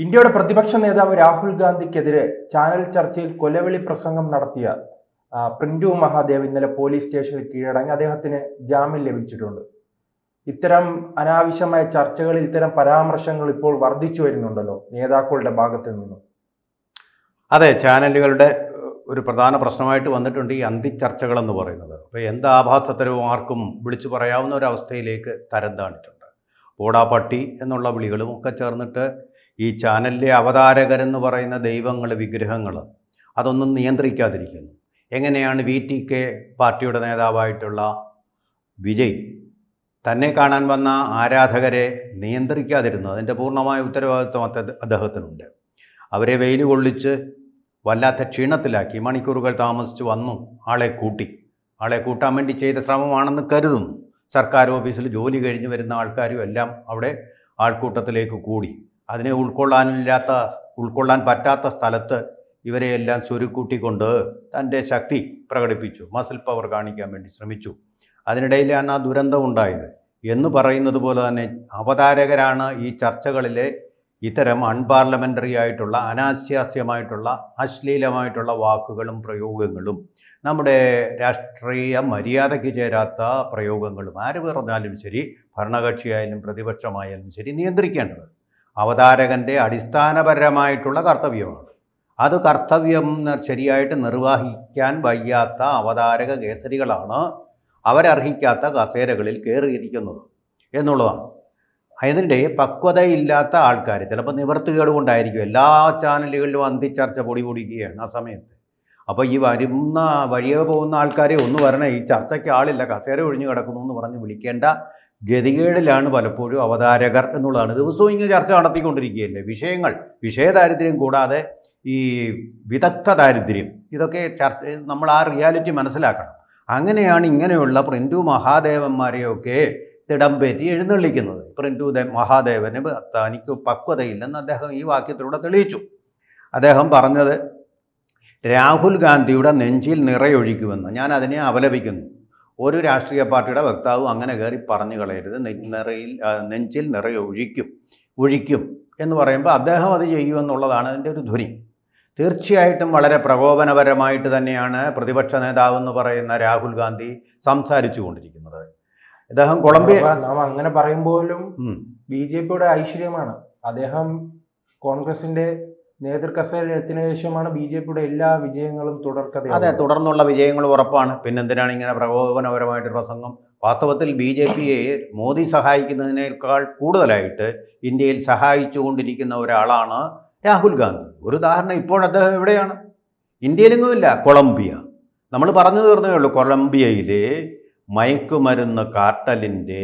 ഇന്ത്യയുടെ പ്രതിപക്ഷ നേതാവ് രാഹുൽ ഗാന്ധിക്കെതിരെ ചാനൽ ചർച്ചയിൽ കൊലവിളി പ്രസംഗം നടത്തിയ പ്രിന്റു മഹാദേവ് ഇന്നലെ പോലീസ് സ്റ്റേഷനിൽ കീഴടങ്ങി. അദ്ദേഹത്തിന് ജാമ്യം ലഭിച്ചിട്ടുണ്ട്. ഇത്തരം അനാവശ്യമായ ചർച്ചകളിൽ ഇത്തരം പരാമർശങ്ങൾ ഇപ്പോൾ വർദ്ധിച്ചു വരുന്നുണ്ടല്ലോ നേതാക്കളുടെ ഭാഗത്ത് നിന്നും. അതെ, ചാനലുകളുടെ ഒരു പ്രധാന പ്രശ്നമായിട്ട് വന്നിട്ടുണ്ട് ഈ അന്തിച്ചർച്ചകളെന്ന് പറയുന്നത്. അപ്പോൾ എന്ത് ആഭാസത്തരവും ആർക്കും വിളിച്ചു പറയാവുന്ന ഒരു അവസ്ഥയിലേക്ക് തരം താണിട്ടുണ്ട്. ഓടാപ്പട്ടി എന്നുള്ള വിളികളും ഒക്കെ ചേർന്നിട്ട് ഈ ചാനലിലെ അവതാരകരെന്ന് പറയുന്ന ദൈവങ്ങൾ, വിഗ്രഹങ്ങൾ അതൊന്നും നിയന്ത്രിക്കാതിരിക്കുന്നു. എങ്ങനെയാണ് VTK പാർട്ടിയുടെ നേതാവായിട്ടുള്ള വിജയ് തന്നെ കാണാൻ വന്ന ആരാധകരെ നിയന്ത്രിക്കാതിരുന്നത്? അതിൻ്റെ പൂർണ്ണമായ ഉത്തരവാദിത്വം അദ്ദേഹത്തിനുണ്ട്. അവരെ വെയിൽ കൊള്ളിച്ച് വല്ലാത്ത ക്ഷീണത്തിലാക്കി മണിക്കൂറുകൾ താമസിച്ച് വന്നു ആളെ കൂട്ടാൻ വേണ്ടി ചെയ്ത ശ്രമമാണെന്ന് കരുതുന്നു. സർക്കാർ ഓഫീസിൽ ജോലി കഴിഞ്ഞ് വരുന്ന ആൾക്കാരും എല്ലാം അവിടെ ആൾക്കൂട്ടത്തിലേക്ക് കൂടി. അതിനെ ഉൾക്കൊള്ളാൻ പറ്റാത്ത സ്ഥലത്ത് ഇവരെയെല്ലാം സ്വരുക്കൂട്ടിക്കൊണ്ട് തൻ്റെ ശക്തി പ്രകടിപ്പിച്ചു, മസിൽ പവർ കാണിക്കാൻ വേണ്ടി ശ്രമിച്ചു. അതിനിടയിലാണ് ആ ദുരന്തം ഉണ്ടായത് എന്ന് പറയുന്നത് പോലെ തന്നെ അവതാരകരാണ് ഈ ചർച്ചകളിലെ ഇത്തരം അൺപാർലമെൻ്ററി ആയിട്ടുള്ള, അനാശാസ്യമായിട്ടുള്ള, അശ്ലീലമായിട്ടുള്ള വാക്കുകളും പ്രയോഗങ്ങളും, നമ്മുടെ രാഷ്ട്രീയ മര്യാദയ്ക്ക് ചേരാത്ത പ്രയോഗങ്ങളും ആര് പറഞ്ഞാലും ശരി, ഭരണകക്ഷിയായാലും പ്രതിപക്ഷമായാലും ശരി, നിയന്ത്രിക്കേണ്ടത് അവതാരകൻ്റെ അടിസ്ഥാനപരമായിട്ടുള്ള കർത്തവ്യമാണ്. അത് കർത്തവ്യം ശരിയായിട്ട് നിർവഹിക്കാൻ വയ്യാത്ത അവതാരക കേസരികളാണ് അവരർഹിക്കാത്ത കസേരകളിൽ കയറിയിരിക്കുന്നത് എന്നുള്ളതാണ്. അതിൻ്റെ പക്വതയില്ലാത്ത ആൾക്കാർ, ചിലപ്പോൾ നിവർത്തികേട് കൊണ്ടായിരിക്കും എല്ലാ ചാനലുകളിലും അന്തിച്ചർച്ച പൊടിപൊടിക്കുകയാണ് ആ സമയത്ത്. അപ്പോൾ ഈ വഴിയെ പോകുന്ന ആൾക്കാരെ ഒന്ന് വരണേ, ഈ ചർച്ചയ്ക്ക് ആളില്ല, കസേര ഒഴിഞ്ഞു കിടക്കുന്നു എന്ന് പറഞ്ഞ് വിളിക്കേണ്ട ഗതികേടിലാണ് പലപ്പോഴും അവതാരകർ എന്നുള്ളതാണ്. ദിവസവും ഇങ്ങനെ ചർച്ച നടത്തിക്കൊണ്ടിരിക്കുകയല്ലേ. വിഷയദാരിദ്ര്യം കൂടാതെ ഈ വിദഗ്ധ ദാരിദ്ര്യം, ഇതൊക്കെ നമ്മൾ ആ റിയാലിറ്റി മനസ്സിലാക്കണം. അങ്ങനെയാണ് ഇങ്ങനെയുള്ള പ്രിന്റു മഹാദേവന്മാരെയൊക്കെ തിടമ്പേറ്റി എഴുന്നള്ളിക്കുന്നത്. പ്രിന്റു മഹാദേവന് തനിക്ക് പക്വതയില്ലെന്ന് അദ്ദേഹം ഈ വാക്യത്തിലൂടെ തെളിയിച്ചു. അദ്ദേഹം പറഞ്ഞത് രാഹുൽ ഗാന്ധിയുടെ നെഞ്ചിൽ നിറയൊഴിക്കുമെന്ന്. ഞാൻ അതിനെ അപലപിക്കുന്നു. ഒരു രാഷ്ട്രീയ പാർട്ടിയുടെ വക്താവും അങ്ങനെ കയറി പറഞ്ഞു കളയരുത്. നെഞ്ചിൽ ഒഴിക്കും എന്ന് പറയുമ്പോൾ അദ്ദേഹം അത് ചെയ്യുമെന്നുള്ളതാണ് അതിൻ്റെ ഒരു ധ്വനി. തീർച്ചയായിട്ടും വളരെ പ്രകോപനപരമായിട്ട് തന്നെയാണ് പ്രതിപക്ഷ നേതാവ് എന്ന് പറയുന്ന രാഹുൽ ഗാന്ധി സംസാരിച്ചു കൊണ്ടിരിക്കുന്നത്. അദ്ദേഹം നാം അങ്ങനെ പറയുമ്പോഴും BJPയുടെ ഐശ്വര്യമാണ്. അദ്ദേഹം കോൺഗ്രസിന്റെ നേതൃകസേരയിൽ എത്തിയ ശേഷമാണ് BJPയുടെ എല്ലാ വിജയങ്ങളും തുടർക്കഥ. അതെ, തുടർന്നുള്ള വിജയങ്ങൾ ഉറപ്പാണ്. പിന്നെന്തിനാണ് ഇങ്ങനെ പ്രകോപനപരമായിട്ട് പ്രസംഗം? വാസ്തവത്തിൽ BJPയെ മോദി സഹായിക്കുന്നതിനേക്കാൾ കൂടുതലായിട്ട് ഇന്ത്യയിൽ സഹായിച്ചുകൊണ്ടിരിക്കുന്ന ഒരാളാണ് രാഹുൽ ഗാന്ധി. ഒരു ഉദാഹരണം, ഇപ്പോൾ അദ്ദേഹം എവിടെയാണ്? ഇന്ത്യയിലെങ്ങുമില്ല, കൊളംബിയ. നമ്മൾ പറഞ്ഞു തീർന്നേ ഉള്ളൂ. കൊളംബിയയിലെ മയക്കുമരുന്ന് കാർട്ടലിൻ്റെ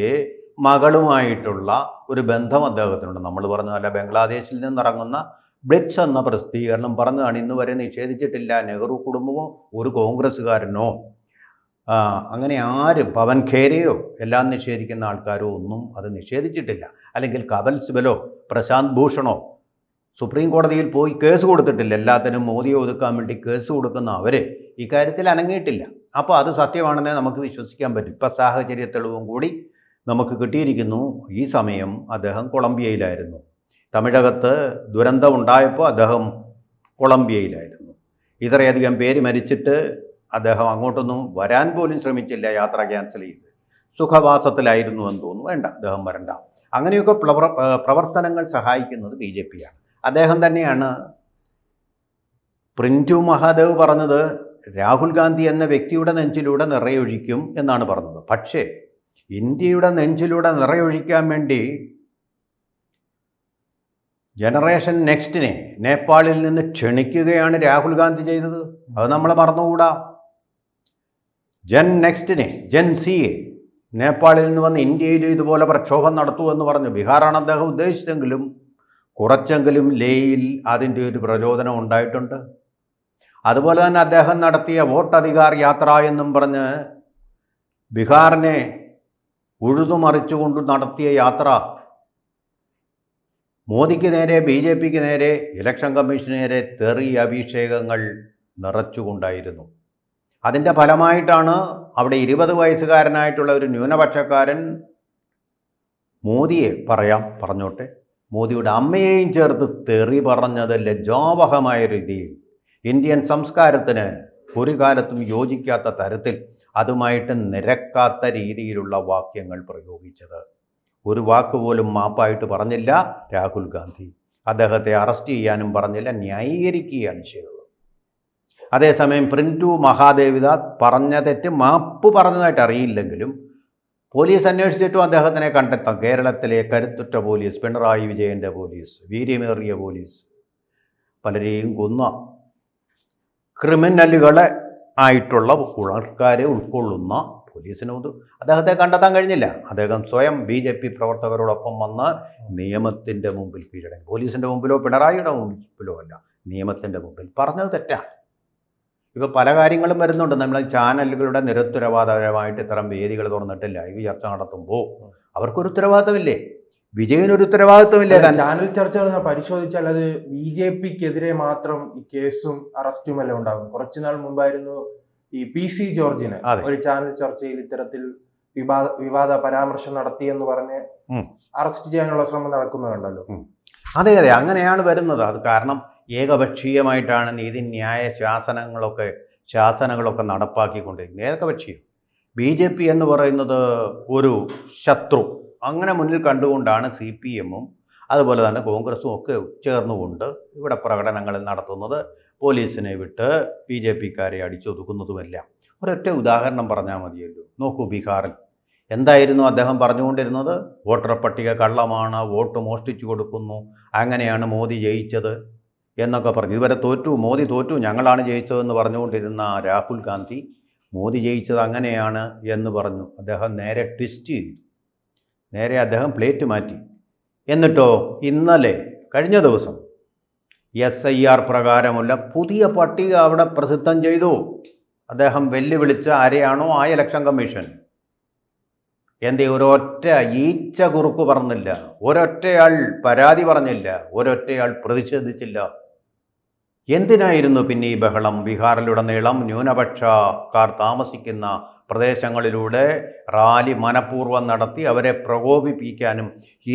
മകളുമായിട്ടുള്ള ഒരു ബന്ധം അദ്ദേഹത്തിനുണ്ട്. നമ്മൾ പറഞ്ഞതല്ല, ബംഗ്ലാദേശിൽ നിന്നിറങ്ങുന്ന ബ്ലിറ്റ്സ് എന്ന പ്രസിദ്ധീകരണം പറഞ്ഞതാണ് ഇന്ന് വരെ നിഷേധിച്ചിട്ടില്ല. നെഹ്റു കുടുംബമോ ഒരു കോൺഗ്രസ്സുകാരനോ അങ്ങനെ ആരും, പവൻ ഖേരയോ എല്ലാം നിഷേധിക്കുന്ന ആൾക്കാരോ ഒന്നും അത് നിഷേധിച്ചിട്ടില്ല. അല്ലെങ്കിൽ കപിൽ സിബലോ പ്രശാന്ത് ഭൂഷണോ സുപ്രീം കോടതിയിൽ പോയി കേസ് കൊടുത്തിട്ടില്ല. എല്ലാത്തിനും മോദിയെ ഒതുക്കാൻ വേണ്ടി കേസ് കൊടുക്കുന്ന അവർ ഇക്കാര്യത്തിൽ അനങ്ങിയിട്ടില്ല. അപ്പോൾ അത് സത്യമാണെന്നേ നമുക്ക് വിശ്വസിക്കാൻ പറ്റും. ഇപ്പം സാഹചര്യ തെളിവും കൂടി നമുക്ക് കിട്ടിയിരിക്കുന്നു. ഈ സമയം അദ്ദേഹം കൊളംബിയയിലായിരുന്നു. തമിഴകത്ത് ദുരന്തം ഉണ്ടായപ്പോൾ അദ്ദേഹം കൊളംബിയയിലായിരുന്നു. ഇത്രയധികം പേര് മരിച്ചിട്ട് അദ്ദേഹം അങ്ങോട്ടൊന്നും വരാൻ പോലും ശ്രമിച്ചില്ല. യാത്ര ക്യാൻസൽ ചെയ്ത് സുഖവാസത്തിലായിരുന്നു എന്ന് തോന്നുന്നു. വേണ്ട, അദ്ദേഹം വരണ്ട. അങ്ങനെയൊക്കെ പ്രവർത്തനങ്ങൾ സഹായിക്കുന്നത് BJPയാണ്. അദ്ദേഹം തന്നെയാണ് പ്രിന്റു മഹാദേവ് പറഞ്ഞത് രാഹുൽ ഗാന്ധി എന്ന വ്യക്തിയുടെ നെഞ്ചിലൂടെ നിറയൊഴിക്കും എന്നാണ് പറഞ്ഞത്. പക്ഷേ ഇന്ത്യയുടെ നെഞ്ചിലൂടെ നിറയൊഴിക്കാൻ വേണ്ടി ജനറേഷൻ നെക്സ്റ്റിനെ നേപ്പാളിൽ നിന്ന് ക്ഷണിക്കുകയാണ് രാഹുൽ ഗാന്ധി ചെയ്തത്. അത് നമ്മൾ മറന്നുകൂടാ. ജെൻ സിയെ നേപ്പാളിൽ നിന്ന് വന്ന് ഇന്ത്യയിൽ ഇതുപോലെ പ്രക്ഷോഭം നടത്തുമെന്ന് പറഞ്ഞു. ബീഹാറാണ് അദ്ദേഹം ഉദ്ദേശിച്ചെങ്കിലും കുറച്ചെങ്കിലും ലേയിൽ അതിൻ്റെ ഒരു പ്രചോദനം ഉണ്ടായിട്ടുണ്ട്. അതുപോലെ തന്നെ അദ്ദേഹം നടത്തിയ വോട്ടധികാർ യാത്ര എന്നും പറഞ്ഞ് ബീഹാറിനെ ഉഴുതുമറിച്ചുകൊണ്ട് നടത്തിയ യാത്ര മോദിക്ക് നേരെ, BJPക്ക് നേരെ, ഇലക്ഷൻ കമ്മീഷന് നേരെ തെറി അഭിഷേകങ്ങൾ നിറച്ചുകൊണ്ടായിരുന്നു. അതിൻ്റെ ഫലമായിട്ടാണ് അവിടെ 20 വയസ്സുകാരനായിട്ടുള്ള ഒരു ന്യൂനപക്ഷക്കാരൻ മോദിയെ പറഞ്ഞോട്ടെ മോദിയുടെ അമ്മയെയും ചേർത്ത് തെറി പറഞ്ഞത് ലജ്ജാവഹമായ രീതിയിൽ, ഇന്ത്യൻ സംസ്കാരത്തിന് ഒരു കാലത്തും യോജിക്കാത്ത തരത്തിൽ, അതുമായിട്ട് നിരക്കാത്ത രീതിയിലുള്ള വാക്യങ്ങൾ പ്രയോഗിച്ചത്. ഒരു വാക്ക് പോലും മാപ്പായിട്ട് പറഞ്ഞില്ല രാഹുൽ ഗാന്ധി. അദ്ദേഹത്തെ അറസ്റ്റ് ചെയ്യാനും പറഞ്ഞില്ല, ന്യായീകരിക്കുകയാണ് ചെയ്തത്. അതേസമയം പ്രിൻറ്റു മഹാദേവിത പറഞ്ഞ തെറ്റ് മാപ്പ് പറഞ്ഞതായിട്ട് അറിയില്ലെങ്കിലും പോലീസ് അന്വേഷിച്ചിട്ടും അദ്ദേഹത്തിനെ കണ്ടെത്താം. കേരളത്തിലെ കരുത്തുറ്റ പോലീസ്, പിണറായി വിജയൻ്റെ പോലീസ്, വീര്യമേറിയ പോലീസ്, പലരെയും കൊന്ന ക്രിമിനലുകളെ ആയിട്ടുള്ള ആൾക്കാരെ ഉൾക്കൊള്ളുന്ന പോലീസിനൊന്നും അദ്ദേഹത്തെ കണ്ടെത്താൻ കഴിഞ്ഞില്ല. അദ്ദേഹം സ്വയം BJP പ്രവർത്തകരോടൊപ്പം വന്ന് നിയമത്തിൻ്റെ മുമ്പിൽ കീഴടങ്ങി. പോലീസിൻ്റെ മുമ്പിലോ പിണറായിയുടെ മുമ്പിലോ അല്ല, നിയമത്തിൻ്റെ മുമ്പിൽ. പറഞ്ഞത് തെറ്റാണ്. ഇപ്പോൾ പല കാര്യങ്ങളും വരുന്നുണ്ട്. നമ്മൾ ചാനലുകളുടെ നിരുത്തരവാദപരമായിട്ട് ഇത്തരം വേദികൾ തുറന്നിട്ട് ലൈവ് ചർച്ച നടത്തുമ്പോൾ അവർക്കൊരു ഉത്തരവാദിത്തമില്ലേ? വിജയനൊരു ഉത്തരവാദിത്വമില്ലേ? ചാനൽ ചർച്ചകൾ പരിശോധിച്ചാൽ അത് BJPക്കെതിരെ മാത്രം ഈ കേസും അറസ്റ്റും എല്ലാം ഉണ്ടാകും. കുറച്ചുനാൾ മുമ്പായിരുന്നു ഈ PC ജോർജിന് ഒരു ചാനൽ ചർച്ചയിൽ ഇത്തരത്തിൽ വിവാദ പരാമർശം നടത്തിയെന്ന് പറഞ്ഞ് അറസ്റ്റ് ചെയ്യാനുള്ള ശ്രമം നടക്കുന്നുണ്ടല്ലോ. അതെ, അങ്ങനെയാണ് വരുന്നത്. അത് കാരണം ഏകപക്ഷീയമായിട്ടാണ് നീതിന്യായ ശാസനങ്ങളൊക്കെ നടപ്പാക്കിക്കൊണ്ടിരിക്കുന്നത്. ഏകപക്ഷീയം. BJP എന്ന് പറയുന്നത് ഒരു ശത്രു, അങ്ങനെ മുന്നിൽ കണ്ടുകൊണ്ടാണ് CPM-ഉം അതുപോലെ തന്നെ കോൺഗ്രസും ഒക്കെ ചേർന്നുകൊണ്ട് ഇവിടെ പ്രകടനങ്ങൾ നടത്തുന്നത്. പോലീസിനെ വിട്ട് BJPക്കാരെ അടിച്ചൊതുക്കുന്നതുമെല്ലാം. ഒരൊറ്റ ഉദാഹരണം പറഞ്ഞാൽ മതിയല്ലോ. നോക്കൂ, ബീഹാറിൽ എന്തായിരുന്നു അദ്ദേഹം പറഞ്ഞുകൊണ്ടിരുന്നത്? വോട്ടർ പട്ടിക കള്ളമാണ്, വോട്ട് മോഷ്ടിച്ചു കൊടുക്കുന്നു, അങ്ങനെയാണ് മോദി ജയിച്ചത് എന്നൊക്കെ പറഞ്ഞു. ഇതുവരെ തോറ്റു, മോദി തോറ്റു, ഞങ്ങളാണ് ജയിച്ചതെന്ന് പറഞ്ഞുകൊണ്ടിരുന്ന രാഹുൽ ഗാന്ധി മോദി ജയിച്ചത് അങ്ങനെയാണ് എന്ന് പറഞ്ഞു. അദ്ദേഹം നേരെ ട്വിസ്റ്റ് ചെയ്തു. നേരെ അദ്ദേഹം പ്ലേറ്റ് മാറ്റി. എന്നിട്ടോ ഇന്നലെ കഴിഞ്ഞ ദിവസം SIR പ്രകാരമുള്ള പുതിയ പട്ടിക അവിടെ പ്രസിദ്ധം ചെയ്തു. അദ്ദേഹം വെല്ലുവിളിച്ച ആരെയാണോ ആ ഇലക്ഷൻ കമ്മീഷൻ. എന്തേ ഒരൊറ്റ ഈച്ച കുറുക്ക് പറഞ്ഞില്ല, ഒരൊറ്റയാൾ പരാതി പറഞ്ഞില്ല, ഒരൊറ്റയാൾ പ്രതിഷേധിച്ചില്ല. എന്തിനായിരുന്നു പിന്നെ ഈ ബഹളം? ബീഹാറിലുടനീളം ന്യൂനപക്ഷക്കാർ താമസിക്കുന്ന പ്രദേശങ്ങളിലൂടെ റാലി മനഃപൂർവ്വം നടത്തി അവരെ പ്രകോപിപ്പിക്കാനും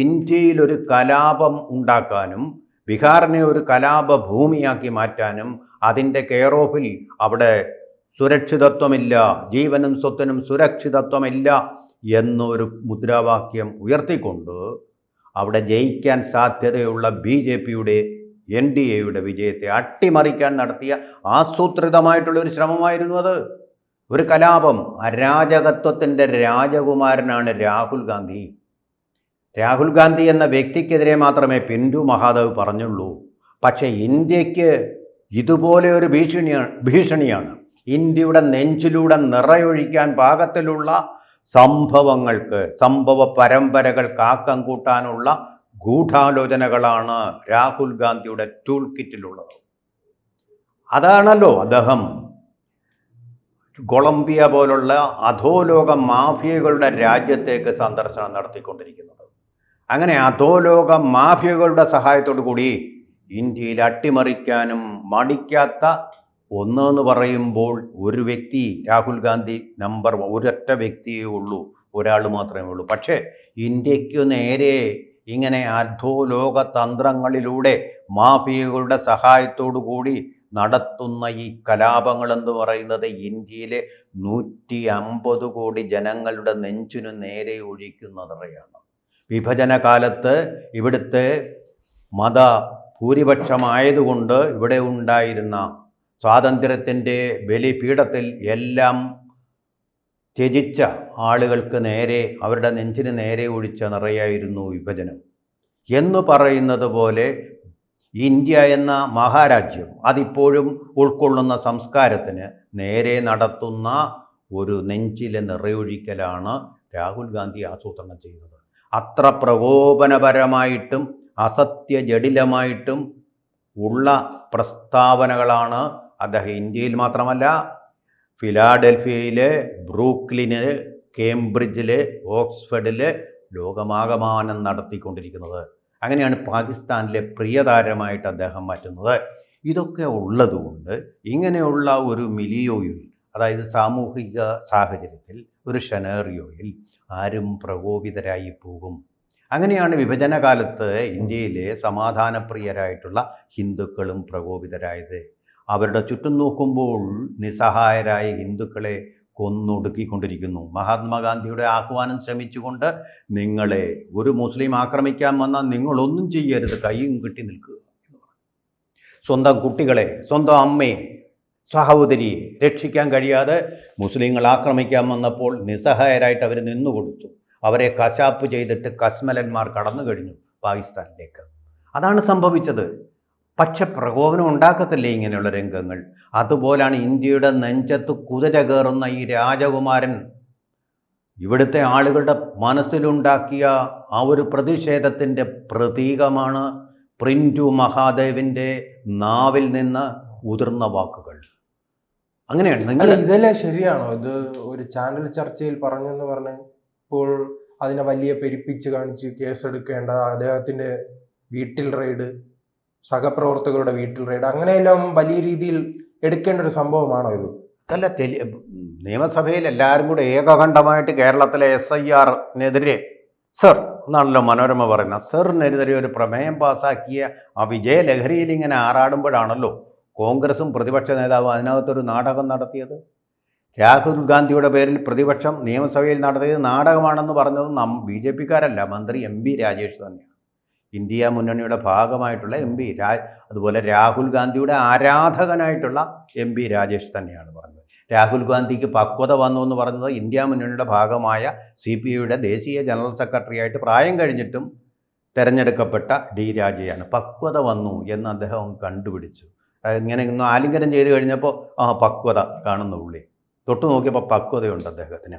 ഇന്ത്യയിലൊരു കലാപം ഉണ്ടാക്കാനും ബീഹാറിനെ ഒരു കലാപ ഭൂമിയാക്കി മാറ്റാനും അതിൻ്റെ കെയർ ഓഫിൽ അവിടെ സുരക്ഷിതത്വമില്ല, ജീവനും സ്വത്തിനും സുരക്ഷിതത്വമില്ല എന്നൊരു മുദ്രാവാക്യം ഉയർത്തിക്കൊണ്ട് അവിടെ ജയിക്കാൻ സാധ്യതയുള്ള BJPയുടെ NDAയുടെ വിജയത്തെ അട്ടിമറിക്കാൻ നടത്തിയ ആസൂത്രിതമായിട്ടുള്ള ഒരു ശ്രമമായിരുന്നു അത്. ഒരു കലാപം. അരാജകത്വത്തിൻ്റെ രാജകുമാരനാണ് രാഹുൽ ഗാന്ധി. രാഹുൽ ഗാന്ധി എന്ന വ്യക്തിക്കെതിരെ മാത്രമേ പിന്റു മഹാദേവ് പറഞ്ഞുള്ളൂ. പക്ഷേ ഇന്ത്യക്ക് ഇതുപോലെ ഒരു ഭീഷണിയാണ്. ഇന്ത്യയുടെ നെഞ്ചിലൂടെ നിറയൊഴിക്കാൻ പാകത്തിലുള്ള സംഭവ പരമ്പരകൾക്ക് ആക്കം കൂട്ടാനുള്ള ഗൂഢാലോചനകളാണ് രാഹുൽ ഗാന്ധിയുടെ ടൂൾ കിറ്റിലുള്ളത്. അതാണല്ലോ അദ്ദേഹം കൊളംബിയ പോലുള്ള അധോലോക മാഫിയകളുടെ രാജ്യത്തേക്ക് സന്ദർശനം നടത്തിക്കൊണ്ടിരിക്കുന്നത്. അങ്ങനെ അധോലോക മാഫിയകളുടെ സഹായത്തോടു കൂടി ഇന്ത്യയിൽ അട്ടിമറിക്കാനും മടിക്കാത്ത ഒന്നെന്ന് പറയുമ്പോൾ ഒരു വ്യക്തി, രാഹുൽ ഗാന്ധി നമ്പർ ഒരൊറ്റ വ്യക്തിയേ ഉള്ളൂ, ഒരാൾ മാത്രമേ ഉള്ളൂ. പക്ഷേ ഇന്ത്യക്ക് നേരെ ഇങ്ങനെ അധോലോക തന്ത്രങ്ങളിലൂടെ മാഫിയകളുടെ സഹായത്തോടു കൂടി നടത്തുന്ന ഈ കലാപങ്ങളെന്ന് പറയുന്നത് ഇന്ത്യയിലെ 150 കോടി ജനങ്ങളുടെ നെഞ്ചിനു നേരെ ഒഴിക്കുന്നതറയാണ്. വിഭജന കാലത്ത് ഇവിടുത്തെ മത ഭൂരിപക്ഷമായതുകൊണ്ട് ഇവിടെ ഉണ്ടായിരുന്ന സ്വാതന്ത്ര്യത്തിൻ്റെ ബലിപീഠത്തിൽ എല്ലാം ത്യജിച്ച ആളുകൾക്ക് നേരെ, അവരുടെ നെഞ്ചിന് നേരെ ഒഴിച്ച നിറയായിരുന്നു വിഭജനം. എന്ന് പറയുന്നത് പോലെ ഇന്ത്യ എന്ന മഹാരാജ്യം അതിപ്പോഴും ഉൾക്കൊള്ളുന്ന സംസ്കാരത്തിന് നേരെ നടത്തുന്ന ഒരു നെഞ്ചിലെ നിറയൊഴിക്കലാണ് രാഹുൽ ഗാന്ധി ആസൂത്രണം ചെയ്തത്. അത്ര പ്രകോപനപരമായിട്ടും അസത്യജടിലമായിട്ടും ഉള്ള പ്രസ്താവനകളാണ് അദ്ദേഹം ഇന്ത്യയിൽ മാത്രമല്ല ഫിലാഡൽഫിയയിൽ, ബ്രൂക്ലിനിൽ, കേംബ്രിഡ്ജിൽ, ഓക്സ്ഫഡിൽ ലോകമാകമാനം നടത്തിക്കൊണ്ടിരിക്കുന്നത്. അങ്ങനെയാണ് പാകിസ്ഥാനിലെ പ്രിയതാരമായിട്ട് അദ്ദേഹം മാറ്റുന്നത്. ഇതൊക്കെ ഉള്ളതുകൊണ്ട് ഇങ്ങനെയുള്ള ഒരു മിലിയോയിൽ, അതായത് സാമൂഹിക സാഹചര്യത്തിൽ, ഒരു ഷെനേറിയോയിൽ ആരും പ്രകോപിതരായി പോകും. അങ്ങനെയാണ് വിഭജന കാലത്ത് ഇന്ത്യയിലെ സമാധാനപ്രിയരായിട്ടുള്ള ഹിന്ദുക്കളും പ്രകോപിതരായത്. അവരുടെ ചുറ്റും നോക്കുമ്പോൾ നിസ്സഹായരായ ഹിന്ദുക്കളെ കൊന്നൊടുക്കിക്കൊണ്ടിരിക്കുന്നു. മഹാത്മാഗാന്ധിയുടെ ആഹ്വാനം ശ്രമിച്ചുകൊണ്ട് നിങ്ങളെ ഒരു മുസ്ലിം ആക്രമിക്കാൻ വന്നാൽ നിങ്ങളൊന്നും ചെയ്യരുത്, കൈയും കെട്ടി നിൽക്കുക. സ്വന്തം കുട്ടികളെ, സ്വന്തം അമ്മയെ, സഹോദരിയെ രക്ഷിക്കാൻ കഴിയാതെ മുസ്ലിങ്ങൾ ആക്രമിക്കാൻ വന്നപ്പോൾ നിസ്സഹായരായിട്ട് അവർ നിന്നുകൊടുത്തു. അവരെ കശാപ്പ് ചെയ്തിട്ട് കശ്മലന്മാർ കടന്നു കഴിഞ്ഞു പാകിസ്ഥാനിലേക്ക്. അതാണ് സംഭവിച്ചത്. പക്ഷെ പ്രകോപനം ഉണ്ടാക്കത്തില്ലേ ഇങ്ങനെയുള്ള രംഗങ്ങൾ? അതുപോലാണ് ഇന്ത്യയുടെ നെഞ്ചത്ത് കുതിര കയറുന്ന ഈ രാജകുമാരൻ ഇവിടുത്തെ ആളുകളുടെ മനസ്സിലുണ്ടാക്കിയ ആ ഒരു പ്രതിഷേധത്തിൻ്റെ പ്രതീകമാണ് പ്രിൻറ്റു മഹാദേവിൻ്റെ നാവിൽ നിന്ന് ഉതിർന്ന വാക്കുകൾ. അങ്ങനെയാണ് നിങ്ങൾ ഇതെല്ലാം ശരിയാണോ? ഇത് ഒരു ചാനൽ ചർച്ചയിൽ പറഞ്ഞെന്ന് പറഞ്ഞ് ഇപ്പോൾ അതിനെ വലിയ പെരുപ്പിച്ച് കാണിച്ച് കേസെടുക്കേണ്ട, അദ്ദേഹത്തിൻ്റെ വീട്ടിൽ റെയ്ഡ്, സഹപ്രവർത്തകരുടെ വീട്ടിൽ റെയ്ഡ്, അങ്ങനെയെല്ലാം വലിയ രീതിയിൽ എടുക്കേണ്ട ഒരു സംഭവമാണോ ഇത്? അല്ല, നിയമസഭയിൽ എല്ലാവരും കൂടെ ഏകകണ്ഠമായിട്ട് കേരളത്തിലെ SIR-നെതിരെ സർ എന്നാണല്ലോ മനോരമ പറയുന്നത്, സെറിനെതിരെ ഒരു പ്രമേയം പാസ്സാക്കിയ ആ വിജയലഹരിയിൽ ഇങ്ങനെ ആറാടുമ്പോഴാണല്ലോ കോൺഗ്രസും പ്രതിപക്ഷ നേതാവ് അതിനകത്തൊരു നാടകം നടത്തിയത്. രാഹുൽ ഗാന്ധിയുടെ പേരിൽ പ്രതിപക്ഷം നിയമസഭയിൽ നടത്തിയത് നാടകമാണെന്ന് പറഞ്ഞത് BJP-ക്കാരല്ല, മന്ത്രി MB രാജേഷ് തന്നെയാണ്. ഇന്ത്യ മുന്നണിയുടെ ഭാഗമായിട്ടുള്ള MP, അതുപോലെ രാഹുൽ ഗാന്ധിയുടെ ആരാധകനായിട്ടുള്ള MP രാജേഷ് തന്നെയാണ് പറഞ്ഞത്. രാഹുൽ ഗാന്ധിക്ക് പക്വത വന്നു എന്ന് പറഞ്ഞത് ഇന്ത്യ മുന്നണിയുടെ ഭാഗമായ CPIയുടെ ദേശീയ ജനറൽ സെക്രട്ടറി ആയിട്ട് പ്രായം കഴിഞ്ഞിട്ടും തിരഞ്ഞെടുക്കപ്പെട്ട D രാജയാണ്. പക്വത വന്നു എന്ന് അദ്ദേഹം കണ്ടുപിടിച്ചു. ഇങ്ങനെ ഒന്നും ആലിംഗനം ചെയ്ത് കഴിഞ്ഞപ്പോൾ പക്വത കാണുന്ന ഉള്ളി തൊട്ട് നോക്കിയപ്പോൾ പക്വതയുണ്ട് അദ്ദേഹത്തിന്.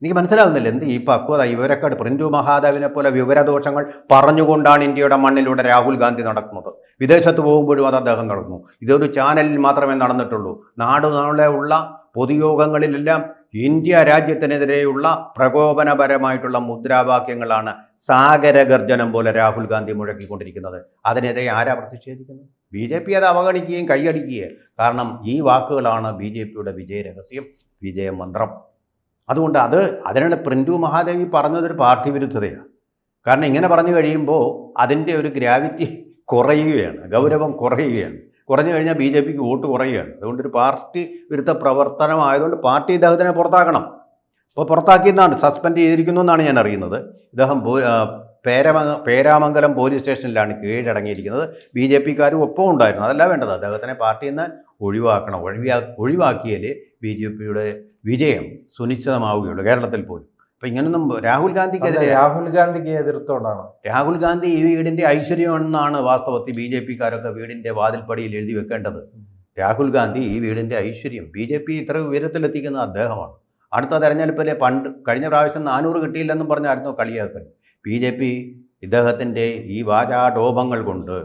എനിക്ക് മനസ്സിലാവുന്നില്ല എന്ത് ഈ പക്വത. ഇവരൊക്കെ പ്രിൻറ്റു മഹാദേവിനെ പോലെ വിവരദോഷങ്ങൾ പറഞ്ഞുകൊണ്ടാണ് ഇന്ത്യയുടെ മണ്ണിലൂടെ രാഹുൽ ഗാന്ധി നടക്കുന്നത്. വിദേശത്ത് പോകുമ്പോഴും അത് അദ്ദേഹം നടന്നു. ഇതൊരു ചാനലിൽ മാത്രമേ നടന്നിട്ടുള്ളൂ. നാടുള്ള പൊതുയോഗങ്ങളിലെല്ലാം ഇന്ത്യ രാജ്യത്തിനെതിരെയുള്ള പ്രകോപനപരമായിട്ടുള്ള മുദ്രാവാക്യങ്ങളാണ് സാഗരഗർജനം പോലെ രാഹുൽ ഗാന്ധി മുഴക്കിക്കൊണ്ടിരിക്കുന്നത്. അതിനെതിരെ ആരാ പ്രതിഷേധിക്കുന്നത്? BJP അത് അവഗണിക്കുകയും കൈയടിക്കുകയും. കാരണം ഈ വാക്കുകളാണ് BJPയുടെ വിജയരഹസ്യം, വിജയമന്ത്രം. അതുകൊണ്ട് അതിനാണ് പ്രിൻറ്റു മഹാദേവി പറഞ്ഞതൊരു പാർട്ടി വിരുദ്ധതയാണ്. കാരണം ഇങ്ങനെ പറഞ്ഞു കഴിയുമ്പോൾ അതിൻ്റെ ഒരു ഗ്രാവിറ്റി കുറയുകയാണ്, ഗൗരവം കുറയുകയാണ്. കുറഞ്ഞു കഴിഞ്ഞാൽ BJPക്ക് വോട്ട് കുറയുകയാണ്. അതുകൊണ്ടൊരു പാർട്ടി വിരുദ്ധ പ്രവർത്തനമായതുകൊണ്ട് പാർട്ടി ഇദ്ദേഹത്തിനെ പുറത്താക്കണം. അപ്പോൾ പുറത്താക്കിയെന്നാണ്, സസ്പെൻഡ് ചെയ്തിരിക്കുന്നു എന്നാണ് ഞാൻ അറിയുന്നത്. ഇദ്ദേഹം പേരാമംഗലം പോലീസ് സ്റ്റേഷനിലാണ് കീഴടങ്ങിയിരിക്കുന്നത്. BJP-ക്കാരും ഒപ്പം ഉണ്ടായിരുന്നു. അതല്ല വേണ്ടത്, അദ്ദേഹത്തിനെ പാർട്ടിയിൽ നിന്ന് ഒഴിവാക്കണം. ഒഴിവാക്കിയാൽ BJPയുടെ വിജയം സുനിശ്ചിതമാവുകയുള്ളൂ കേരളത്തിൽ പോലും. അപ്പം ഇങ്ങനൊന്നും രാഹുൽ ഗാന്ധിക്ക് എതിർത്തോണ്ടാണ്. രാഹുൽ ഗാന്ധി ഈ വീടിൻ്റെ ഐശ്വര്യമെന്നാണ് വാസ്തവത്തിൽ BJP-ക്കാരൊക്കെ വീടിൻ്റെ വാതിൽപ്പടിയിൽ എഴുതി വെക്കേണ്ടത്. രാഹുൽ ഗാന്ധി ഈ വീടിൻ്റെ ഐശ്വര്യം. BJP ഇത്ര ഉയരത്തിലെത്തിക്കുന്നത് അദ്ദേഹമാണ്. അടുത്ത തെരഞ്ഞെടുപ്പിലെ കഴിഞ്ഞ പ്രാവശ്യം 400 കിട്ടിയില്ലെന്നും പറഞ്ഞായിരുന്നു കളിയാക്കൽ. BJP ഇദ്ദേഹത്തിൻ്റെ ഈ വാചാടോപങ്ങൾ കൊണ്ട്,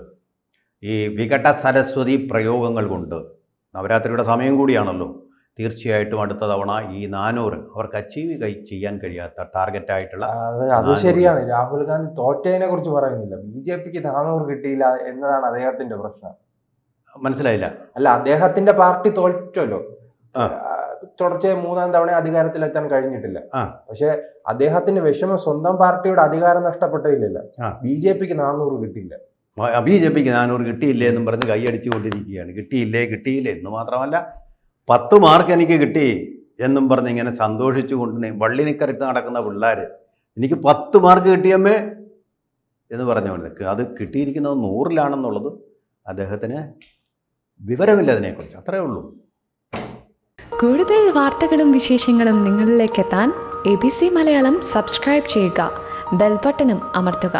ഈ വികട സരസ്വതി പ്രയോഗങ്ങൾ കൊണ്ട്, നവരാത്രിയുടെ സമയം കൂടിയാണല്ലോ, തീർച്ചയായിട്ടും അടുത്ത തവണ ഈ 400 അവർക്ക് അച്ചീവ് ചെയ്യാൻ കഴിയാത്ത ടാർഗറ്റായിട്ടുള്ള. അത് ശരിയാണ്. രാഹുൽ ഗാന്ധി തോറ്റതിനെ കുറിച്ച് പറയുന്നില്ല, BJPക്ക് 400 കിട്ടിയില്ല എന്നതാണ് അദ്ദേഹത്തിന്റെ പ്രശ്നം. മനസ്സിലായില്ല? അല്ല, അദ്ദേഹത്തിന്റെ പാർട്ടി തോറ്റല്ലോ, തുടർച്ചയായി 3-ാം തവണ അധികാരത്തിലെത്താൻ കഴിഞ്ഞിട്ടില്ല. പക്ഷെ അദ്ദേഹത്തിന്റെ വിഷമം സ്വന്തം പാർട്ടിയുടെ അധികാരം നഷ്ടപ്പെട്ടതില്ല. BJPക്ക് 400 കിട്ടിയില്ല. BJPക്ക് 400 കിട്ടിയില്ലേ എന്നും പറഞ്ഞ് കൈയടിച്ചുകൊണ്ടിരിക്കുകയാണ്. കിട്ടിയില്ലേ എന്ന് മാത്രമല്ല 10 മാർക്ക് എനിക്ക് കിട്ടി എന്നും പറഞ്ഞ് ഇങ്ങനെ സന്തോഷിച്ചുകൊണ്ട് വള്ളി നിക്കറിട്ട് നടക്കുന്ന പിള്ളേർ എനിക്ക് 10 മാർക്ക് കിട്ടിയമ്മേ എന്ന് പറഞ്ഞുകൊണ്ട് അത് കിട്ടിയിരിക്കുന്നത് 100-ലാണെന്നുള്ളത് അദ്ദേഹത്തിന് വിവരമില്ല അതിനെക്കുറിച്ച്. അത്രയേ ഉള്ളൂ. കൂടുതൽ വാർത്തകളും വിശേഷങ്ങളും നിങ്ങളിലേക്ക് എത്താൻ ABC മലയാളം സബ്സ്ക്രൈബ് ചെയ്യുക, ബെൽ ബട്ടണും അമർത്തുക.